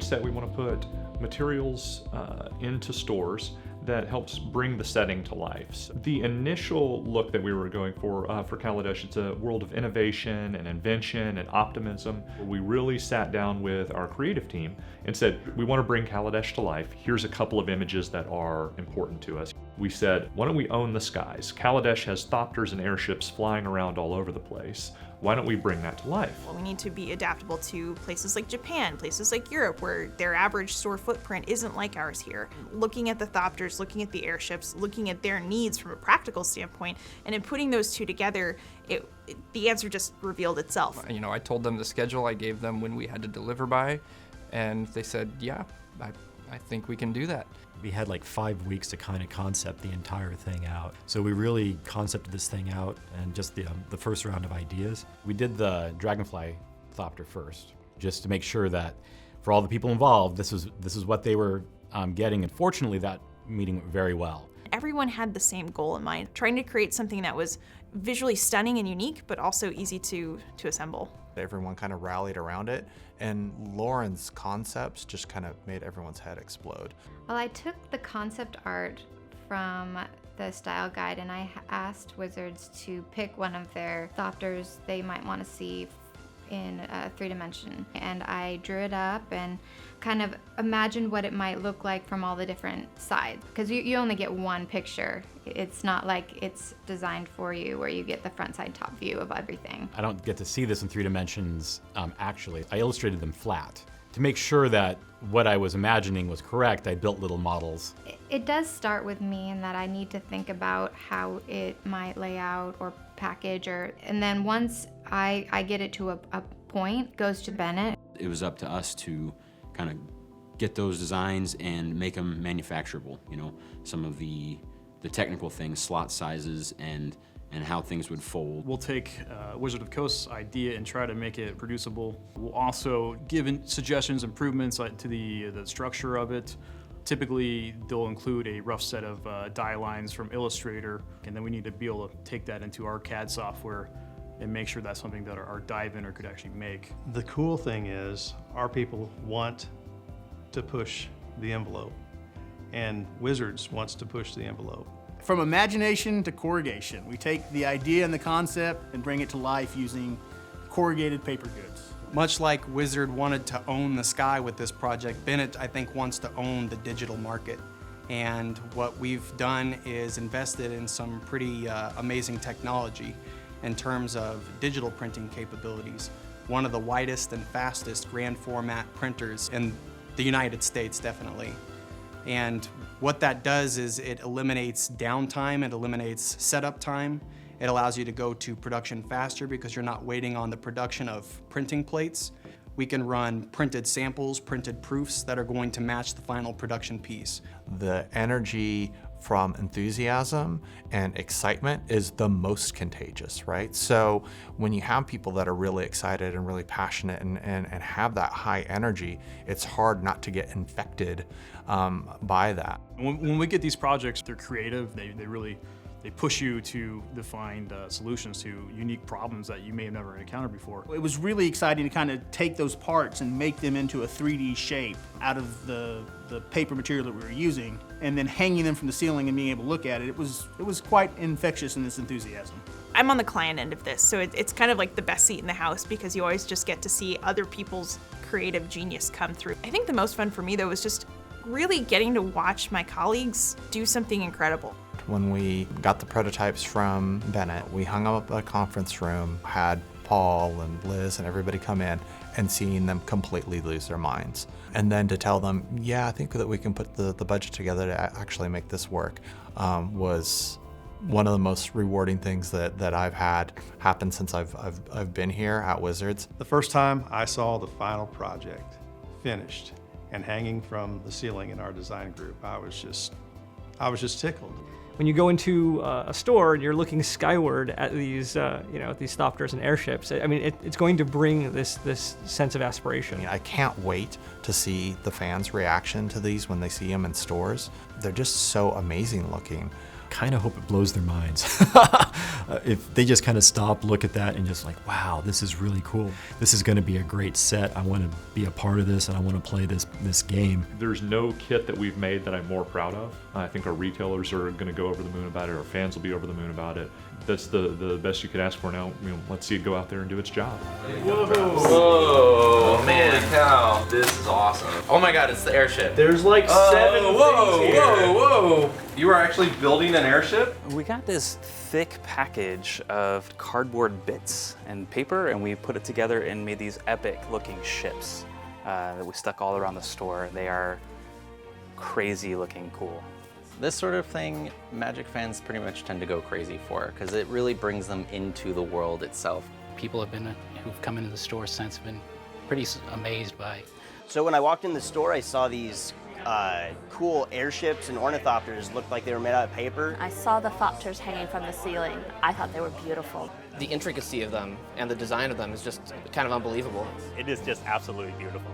said we want to put materials into stores that helps bring the setting to life. So the initial look that we were going for Kaladesh, it's a world of innovation and invention and optimism. We really sat down with our creative team and said, we want to bring Kaladesh to life. Here's a couple of images that are important to us. We said, why don't we own the skies? Kaladesh has thopters and airships flying around all over the place. Why don't we bring that to life? Well, we need to be adaptable to places like Japan, places like Europe, where their average store footprint isn't like ours here. Looking at the thopters, looking at the airships, looking at their needs from a practical standpoint, and in putting those two together, the answer just revealed itself. You know, I told them the schedule, I gave them when we had to deliver by, and they said, yeah, I think we can do that. We had like 5 weeks to kind of concept the entire thing out. So we really concepted this thing out and just the first round of ideas. We did the Dragonfly Thopter first, just to make sure that for all the people involved, this is what they were getting. And fortunately, that meeting went very well. Everyone had the same goal in mind, trying to create something that was visually stunning and unique, but also easy to assemble. Everyone kind of rallied around it, and Lauren's concepts just kind of made everyone's head explode. Well, I took the concept art from the style guide and I asked Wizards to pick one of their thopters they might want to see in 3D. And I drew it up and kind of imagined what it might look like from all the different sides. Because you only get one picture. It's not like it's designed for you where you get the front side top view of everything. I don't get to see this in 3 dimensions actually. I illustrated them flat. To make sure that what I was imagining was correct, I built little models. It does start with me in that I need to think about how it might lay out or package, and then once I get it to a point, it goes to Bennett. It was up to us to kind of get those designs and make them manufacturable. You know, some of the technical things, slot sizes and how things would fold. We'll take Wizard of the Coast's idea and try to make it producible. We'll also give suggestions, improvements to the structure of it. Typically, they'll include a rough set of die lines from Illustrator, and then we need to be able to take that into our CAD software and make sure that's something that our dive-inner could actually make. The cool thing is our people want to push the envelope, and Wizards wants to push the envelope. From imagination to corrugation, we take the idea and the concept and bring it to life using corrugated paper goods. Much like Wizard wanted to own the sky with this project, Bennett, I think, wants to own the digital market. And what we've done is invested in some pretty amazing technology in terms of digital printing capabilities. One of the widest and fastest grand format printers in the United States, definitely. And what that does is it eliminates downtime, it eliminates setup time. It allows you to go to production faster because you're not waiting on the production of printing plates. We can run printed samples, printed proofs that are going to match the final production piece. The energy from enthusiasm and excitement is the most contagious, right? So when you have people that are really excited and really passionate and have that high energy, it's hard not to get infected by that. When we get these projects, they're creative, they push you to find solutions to unique problems that you may have never encountered before. It was really exciting to kind of take those parts and make them into a 3D shape out of the paper material that we were using, and then hanging them from the ceiling and being able to look at it. It was quite infectious in its enthusiasm. I'm on the client end of this, so it's kind of like the best seat in the house because you always just get to see other people's creative genius come through. I think the most fun for me, though, was just really getting to watch my colleagues do something incredible. When we got the prototypes from Bennett, we hung up a conference room, had Paul and Liz and everybody come in, and seeing them completely lose their minds. And then to tell them, yeah, I think that we can put the budget together to actually make this work, was one of the most rewarding things that I've had happen since I've been here at Wizards. The first time I saw the final project finished and hanging from the ceiling in our design group, I was just tickled. When you go into a store and you're looking skyward at these, these thopters and airships, I mean, it's going to bring this sense of aspiration. I can't wait to see the fans' reaction to these when they see them in stores. They're just so amazing looking. Kind of hope it blows their minds. if they just kind of stop, look at that, and just like, wow, this is really cool. This is going to be a great set. I want to be a part of this, and I want to play this game. There's no kit that we've made that I'm more proud of. I think our retailers are going to go over the moon about it. Our fans will be over the moon about it. That's the best you could ask for now. Let's see it go out there and do its job. Whoa, man. Holy cow. This is awesome. Oh my god, it's the airship. There's like 7 things here. Whoa. You are actually building an airship? We got this thick package of cardboard bits and paper, and we put it together and made these epic looking ships that we stuck all around the store. They are crazy looking cool. This sort of thing, Magic fans pretty much tend to go crazy for because it really brings them into the world itself. People who've come into the store since have been pretty amazed by. So when I walked in the store, I saw these cool airships and ornithopters looked like they were made out of paper. I saw the thopters hanging from the ceiling. I thought they were beautiful. The intricacy of them and the design of them is just kind of unbelievable. It is just absolutely beautiful.